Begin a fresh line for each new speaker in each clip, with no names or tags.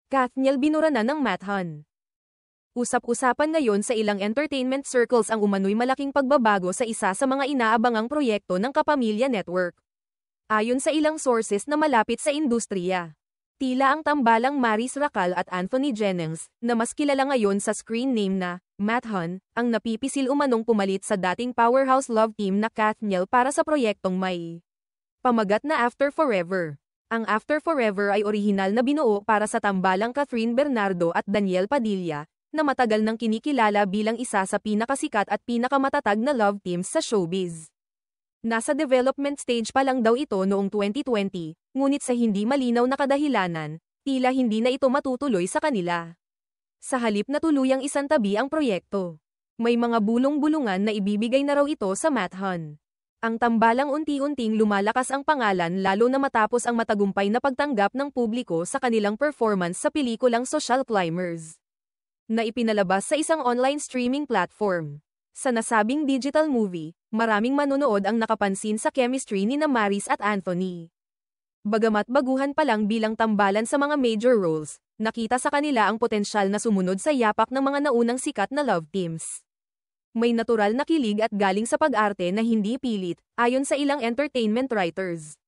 Kathniel binura na ng Matt-Han. Usap-usapan ngayon sa ilang entertainment circles ang umano'y malaking pagbabago sa isa sa mga inaabangang proyekto ng Kapamilya Network. Ayon sa ilang sources na malapit sa industriya, tila ang tambalang Maris Racal at Anthony Jennings, na mas kilala ngayon sa screen name na Matt-Han, ang napipisil umanong pumalit sa dating powerhouse love team na Kathniel para sa proyektong may pamagat na After Forever. Ang After Forever ay orihinal na binuo para sa tambalang Catherine Bernardo at Daniel Padilla, na matagal nang kinikilala bilang isa sa pinakasikat at pinakamatatag na love teams sa showbiz. Nasa development stage pa lang daw ito noong 2020, ngunit sa hindi malinaw na kadahilanan, tila hindi na ito matutuloy sa kanila. Sa halip na tuluyang isantabi ang proyekto, may mga bulong-bulungan na ibibigay na raw ito sa Matt-Han. Ang tambalang unti-unting lumalakas ang pangalan lalo na matapos ang matagumpay na pagtanggap ng publiko sa kanilang performance sa pelikulang Social Climbers, na ipinalabas sa isang online streaming platform. Sa nasabing digital movie, maraming manonood ang nakapansin sa chemistry ni na Maris at Anthony. Bagamat baguhan pa lang bilang tambalan sa mga major roles, nakita sa kanila ang potensyal na sumunod sa yapak ng mga naunang sikat na love teams. May natural na kilig at galing sa pag-arte na hindi pilit, ayon sa ilang entertainment writers.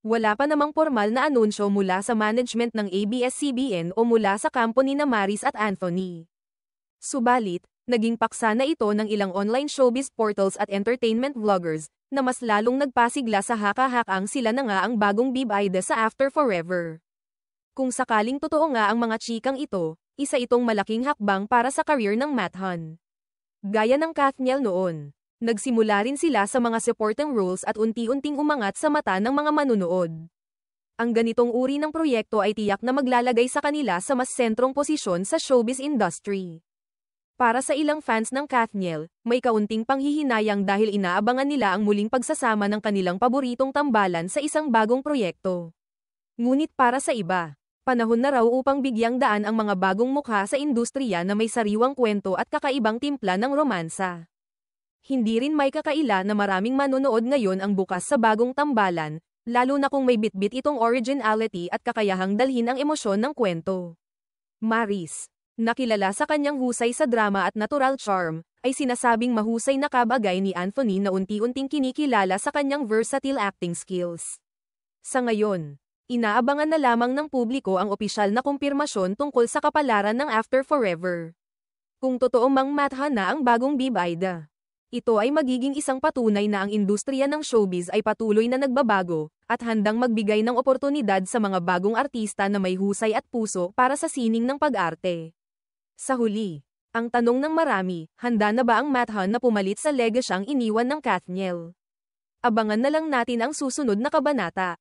Wala pa namang formal na anunsyo mula sa management ng ABS-CBN o mula sa kampo ni na Maris at Anthony. Subalit, naging paksa na ito ng ilang online showbiz portals at entertainment vloggers, na mas lalong nagpasigla sa haka-hakang sila na nga ang bagong bibida sa After Forever. Kung sakaling totoo nga ang mga chikang ito, isa itong malaking hakbang para sa career ng Matt-Han. Gaya ng Kathniel noon, nagsimula rin sila sa mga supporting roles at unti-unting umangat sa mata ng mga manunood. Ang ganitong uri ng proyekto ay tiyak na maglalagay sa kanila sa mas sentrong posisyon sa showbiz industry. Para sa ilang fans ng Kathniel, may kaunting panghihinayang dahil inaabangan nila ang muling pagsasama ng kanilang paboritong tambalan sa isang bagong proyekto. Ngunit para sa iba, panahon na raw upang bigyang daan ang mga bagong mukha sa industriya na may sariwang kwento at kakaibang timpla ng romansa. Hindi rin may kakaila na maraming manonood ngayon ang bukas sa bagong tambalan, lalo na kung may bitbit itong originality at kakayahang dalhin ang emosyon ng kwento. Maris, nakilala sa kanyang husay sa drama at natural charm, ay sinasabing mahusay na kabagay ni Anthony na unti-unting kinikilala sa kanyang versatile acting skills. Sa ngayon, inaabangan na lamang ng publiko ang opisyal na kumpirmasyon tungkol sa kapalaran ng After Forever. Kung totoo mang Matt-Han na ang bagong bibida, ito ay magiging isang patunay na ang industriya ng showbiz ay patuloy na nagbabago, at handang magbigay ng oportunidad sa mga bagong artista na may husay at puso para sa sining ng pag-arte. Sa huli, ang tanong ng marami, handa na ba ang Matt-Han na pumalit sa legasyang iniwan ng Kathniel? Abangan na lang natin ang susunod na kabanata.